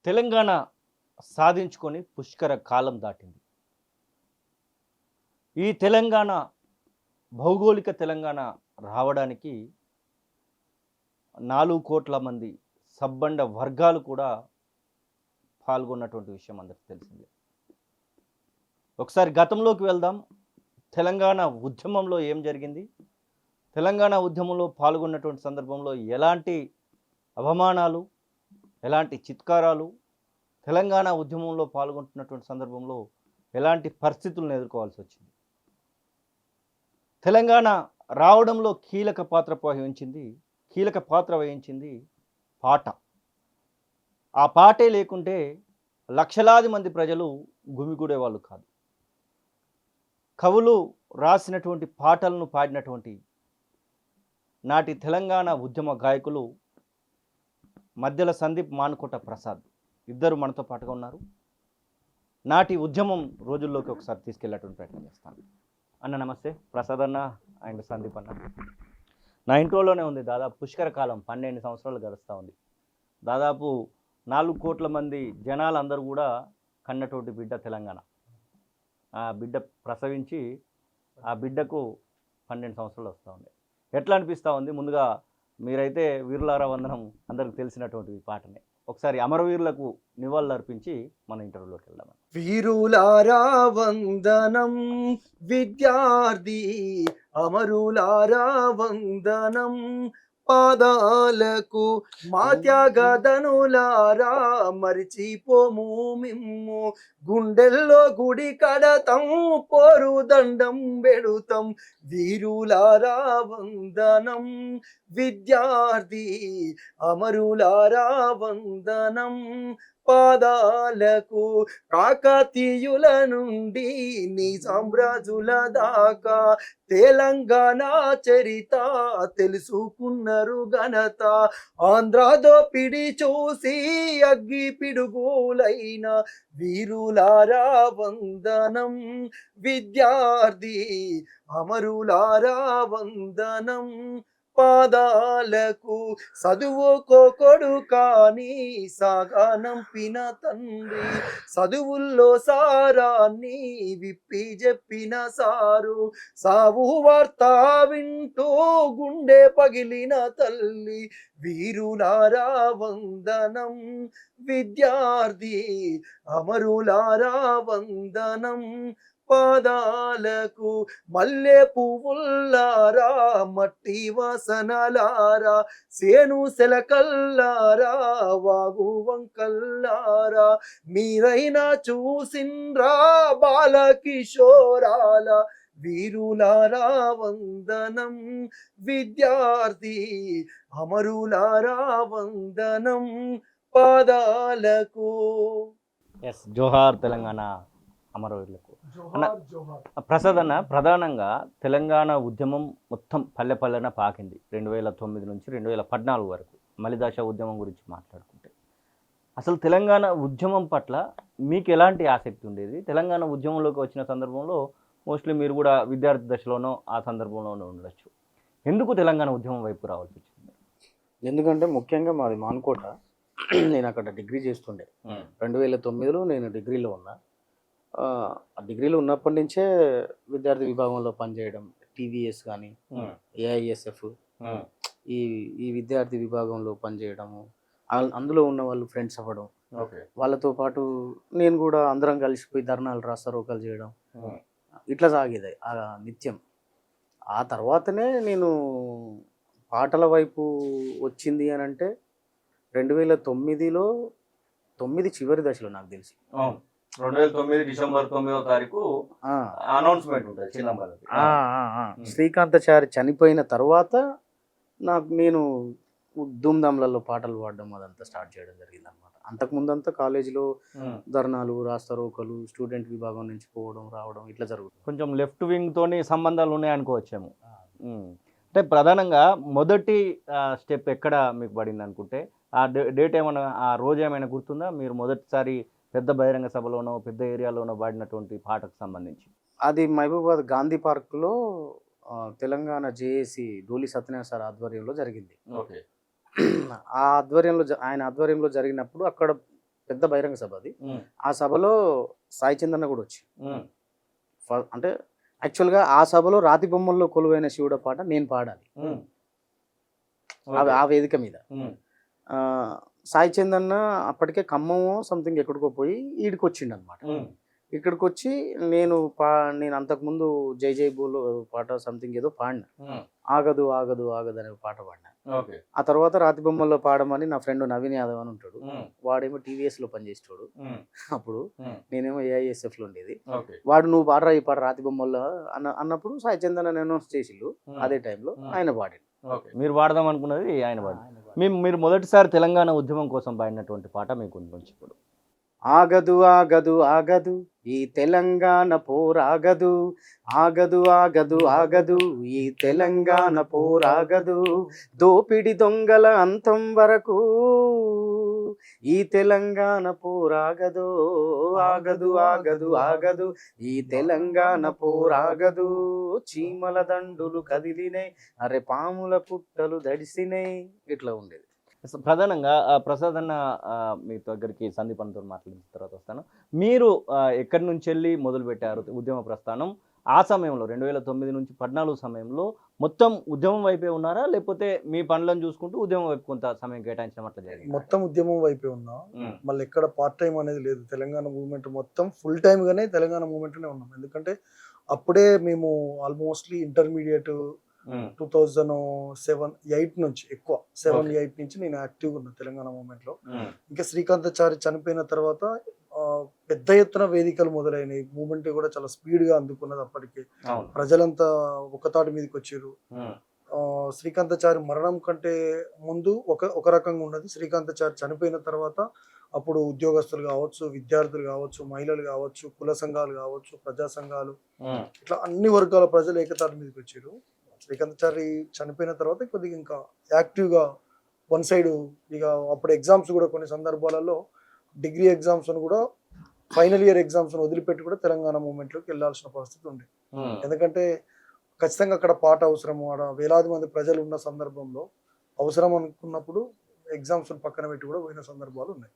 తెలంగాణ సాధించుకొని పుష్కర కాలం దాటింది. ఈ తెలంగాణ భౌగోళిక తెలంగాణ రావడానికి 4 కోట్ల మంది సబ్బండ వర్గాలు కూడా పాల్గొన్నటువంటి విషయం అందరికీ తెలిసిందే. ఒకసారి గతంలోకి వెళ్దాం. తెలంగాణ ఉద్యమంలో ఏం జరిగింది? తెలంగాణ ఉద్యమంలో పాల్గొన్నటువంటి సందర్భంలో ఎలాంటి అవమానాలు, ఎలాంటి చిత్కారాలు, తెలంగాణ ఉద్యమంలో పాల్గొంటున్నటువంటి సందర్భంలో ఎలాంటి పరిస్థితులను ఎదుర్కోవాల్సి వచ్చింది? తెలంగాణ రావడంలో కీలక పాత్ర వహించింది పాట. ఆ పాటే లేకుంటే లక్షలాది మంది ప్రజలు గుమిగూడేవాళ్ళు కాదు. కవులు రాసినటువంటి పాటలను పాడినటువంటి నాటి తెలంగాణ ఉద్యమ గాయకులు మధ్యల సందీప్, మానుకోట ప్రసాద్ ఇద్దరు మనతో పాటుగా ఉన్నారు. నాటి ఉద్యమం రోజుల్లోకి ఒకసారి తీసుకెళ్లేటువంటి ప్రయత్నం చేస్తాను. అన్న నమస్తే. ప్రసాద్ అన్న అండ్ సందీప్ అన్న. నా ఇంట్లోనే ఉంది. దాదాపు పుష్కర కాలం 12 సంవత్సరాలు గడుస్తూ ఉంది. దాదాపు 4 కోట్ల మంది జనాలందరూ కూడా కన్నటువంటి బిడ్డ తెలంగాణ. ఆ బిడ్డ ప్రసవించి ఆ బిడ్డకు 12 సంవత్సరాలు వస్తూ ఉంది. ఎట్లా అనిపిస్తూ ఉంది? ముందుగా మీరైతే వీరులారా వందనం అందరికి తెలిసినటువంటి పాటనే ఒకసారి అమరవీరులకు నివాళులు అర్పించి మన ఇంటర్వ్యూలోకి వెళ్దాం. వీరులారా వందనం, విద్యార్థి అమరులారా వందనం, పాదాలకు మా త్యాగదనులారా మరిచిపోము మిమ్ము, గుండెల్లో గుడి కడతం పోరు దండం పెడుతాం. వీరులారా వందనం, విద్యార్థి అమరులారా వందనం, పాదాలకు కాకతీయుల నుండి నీ సామ్రాజుల దాకా తెలంగాణ చరిత తెలుసుకున్నారు ఘనత. ఆంధ్ర దోపిడి చూసి అగ్గి పిడుగులైన వీరులారా వందనం, విద్యార్థి అమరులారా వందనం, పాదాలకు చదువుకోకొడు కానీ సాగానంపిన తండ్రి, చదువుల్లో సారాన్ని విప్పి చెప్పిన సారు, సావు వార్త వింటూ గుండె పగిలిన తల్లి. వీరులారా వందనం, విద్యార్థి అమరులారా వందనం, పాదాలకు మల్లె పువ్వుల్లారా మట్టి వాసనలారా, సేను సెలకల్లారా వాగు వంకల్లారా, మీరైనా చూసిండ్రా బాలకిషోరాల. వీరులారా వందనం, విద్యార్థి అమరులారా వందనం, పాదాలకు. ఎస్, జోహార్ తెలంగాణ అమరవీరులకు. ప్రసాద్ అన్న, ప్రధానంగా తెలంగాణ ఉద్యమం మొత్తం పల్లె పల్లెన పాకింది 2009 నుంచి 2014 వరకు. మలిదశ ఉద్యమం గురించి మాట్లాడుకుంటే అసలు తెలంగాణ ఉద్యమం పట్ల మీకు ఎలాంటి ఆసక్తి ఉండేది? తెలంగాణ ఉద్యమంలోకి వచ్చిన సందర్భంలో మోస్ట్లీ మీరు కూడా విద్యార్థి దశలోనో ఆ సందర్భంలోనో ఉండొచ్చు. ఎందుకు తెలంగాణ ఉద్యమం వైపు రావాల్సి వచ్చింది? ఎందుకంటే ముఖ్యంగా మాది మానుకోట. నేను అక్కడ డిగ్రీ చేస్తుండే. 2009లో నేను డిగ్రీలో ఉన్నా. ఆ డిగ్రీలో ఉన్నప్పటి నుంచే విద్యార్థి విభాగంలో పనిచేయడం, టీవీఎస్ కానీ ఏఐఎస్ఎఫ్ ఈ విద్యార్థి విభాగంలో పనిచేయడము, అందులో ఉన్న వాళ్ళు ఫ్రెండ్స్ అవ్వడం, వాళ్ళతో పాటు నేను కూడా అందరం కలిసిపోయి ధర్నాలు రాస్తారోకలు చేయడం, ఇట్లా సాగేది ఆ నిత్యం. ఆ తర్వాతనే నేను పాటల వైపు వచ్చింది అని అంటే 2009లో 9 చివరి దశలో నాకు తెలిసి 2009 డిసెంబర్ 9వ తారీఖు అనౌన్స్మెంట్ ఉంటుంది చిన్నమ్మలకి. శ్రీకాంతాచారి చనిపోయిన తర్వాత నేను ధూమ్ధామ్లలో పాటలు పాడడం అదంతా స్టార్ట్ చేయడం జరిగింది అనమాట. అంతకుముందంతా కాలేజీలో ధర్నాలు, రాస్తారోకలు, స్టూడెంట్ విభాగం నుంచి పోవడం రావడం ఇట్లా జరుగుతుంది. కొంచెం లెఫ్ట్ వింగ్ తోని సంబంధాలు ఉన్నాయనుకోవచ్చేమో. అంటే ప్రధానంగా మొదటి స్టెప్ ఎక్కడ మీకు పడింది అనుకుంటే ఆ డేట్ ఏమైనా, ఆ రోజు ఏమైనా గుర్తుందా? మీరు మొదటిసారి పెద్ద బహిరంగ సభలోనో పెద్ద ఏరియాలోనో పాడినటువంటి పాటకు సంబంధించి? అది మహబూబాబాద్ గాంధీ పార్క్లో తెలంగాణ జేఏసీ డోలి సత్యనారాయణ సార్ ఆధ్వర్యంలో జరిగింది. ఆ ఆధ్వర్యంలో ఆయన ఆధ్వర్యంలో జరిగినప్పుడు అక్కడ పెద్ద బహిరంగ సభ అది. ఆ సభలో సాయి చందన్న కూడా వచ్చి అంటే యాక్చువల్గా ఆ సభలో రాతి బొమ్మల్లో కొలువైన శివుడు పాట నేను పాడాలి ఆ వేదిక మీద. సాయి చందన్న అప్పటికే ఖమ్మమో సంథింగ్ ఎక్కడికో పోయి ఈడికి వచ్చిండు అనమాట. ఇక్కడికి వచ్చి నేను అంతకుముందు జై జై బోలో పాట సంథింగ్ ఏదో పాడినా, ఆగదు ఆగదు ఆగదు అనే పాట పాడినా. ఆ తర్వాత రాతి బొమ్మల్లో పాడమని నా ఫ్రెండ్ నవీన్ యాదవ్ అని ఉంటాడు, వాడేమో టీవీఎస్ లో పనిచేసేవాడు అప్పుడు, నేనేమో ఏఐఎస్ఎఫ్ లో ఉండేది. వాడు నువ్వు పాడరా ఈ పాట రాతి బొమ్మల్లో అన్నప్పుడు సాయి చందన్ అనౌన్స్ చేసిళ్ళు. అదే టైంలో ఆయన పాడాడు. మీరు పాడదాం అనుకున్నది ఆయన పాడు. మీరు మొదటిసారి తెలంగాణ ఉద్యమం కోసం పాడినటువంటి పాట మీకు నుంచి ఇప్పుడు. ఆగదు ఆగదు ఆగదు ఈ తెలంగాణ పోరాగదు, ఆగదు ఆగదు ఆగదు ఈ తెలంగాణ పోరాగదు, దోపిడి దొంగల అంతం వరకు ఈ తెలంగాణ పోరాగదు, ఆగదు ఆగదు ఆగదు ఈ తెలంగాణ పోరాగదు, చీమల దండులు కదిలినాయి అరే పాముల పుట్టలు దడిసినాయి. ఇట్లా ఉండేది. ప్రధానంగా ప్రసాద్ అన్న మీ దగ్గరికి సందీప్ అన్నతో మాట్లాడిన తర్వాత వస్తాను. మీరు ఎక్కడి నుంచి వెళ్ళి మొదలు పెట్టారు ఉద్యమ ప్రస్థానం? ఆ సమయంలో 2009 నుంచి 14 సమయంలో మొత్తం ఉద్యమం వైపే ఉన్నారా, లేకపోతే మీ పనులను చూసుకుంటూ ఉద్యమం వైపు కొంత సమయం కేటాయించడం అట్లా జరిగింది? మొత్తం ఉద్యమం వైపే ఉన్నా, మళ్ళీ ఎక్కడ పార్ట్ టైం అనేది లేదు. తెలంగాణ మూవ్మెంట్ మొత్తం ఫుల్ టైమ్ గానే తెలంగాణ మూవ్మెంట్లోనే ఉన్నాం. ఎందుకంటే అప్పుడే మేము ఆల్మోస్ట్లీ ఇంటర్మీడియట్ 2007-8 నుంచి ఎక్కువ 7-8 నుంచి నేను యాక్టివ్గా ఉన్నా తెలంగాణ మూవ్మెంట్ లో. ఇంకా శ్రీకాంతాచారి చనిపోయిన తర్వాత పెద్ద ఎత్తున వేదికలు మొదలైనవి. మూవ్మెంట్ కూడా చాలా స్పీడ్ గా అందుకున్నది. అప్పటికి ప్రజలంతా ఒక తాటి మీదకి వచ్చారు. శ్రీకాంతాచారి మరణం కంటే ముందు ఒక రకంగా ఉన్నది. శ్రీకాంతాచారి చనిపోయిన తర్వాత అప్పుడు ఉద్యోగస్తులు కావచ్చు, విద్యార్థులు కావచ్చు, మహిళలు కావచ్చు, కుల సంఘాలు కావచ్చు, ప్రజా సంఘాలు, ఇట్లా అన్ని వర్గాల ప్రజలు ఏకతాటి మీదకి వచ్చారు. శ్రీకాంతాచారి చనిపోయిన తర్వాత కొద్దిగా ఇంకా యాక్టివ్గా వన్ సైడ్ ఇక అప్పుడు ఎగ్జామ్స్ కూడా కొన్ని సందర్భాలలో డిగ్రీ ఎగ్జామ్స్ కూడా ఫైనల్ ఇయర్ ఎగ్జామ్స్ వదిలిపెట్టి కూడా తెలంగాణ మూవ్మెంట్లోకి వెళ్ళాల్సిన పరిస్థితి ఉంది. ఎందుకంటే ఖచ్చితంగా అక్కడ పాట అవసరము, అక్కడ వేలాది మంది ప్రజలు ఉన్న సందర్భంలో అవసరం అనుకున్నప్పుడు ఎగ్జామ్స్ పక్కన పెట్టి కూడా పోయిన సందర్భాలు ఉన్నాయి.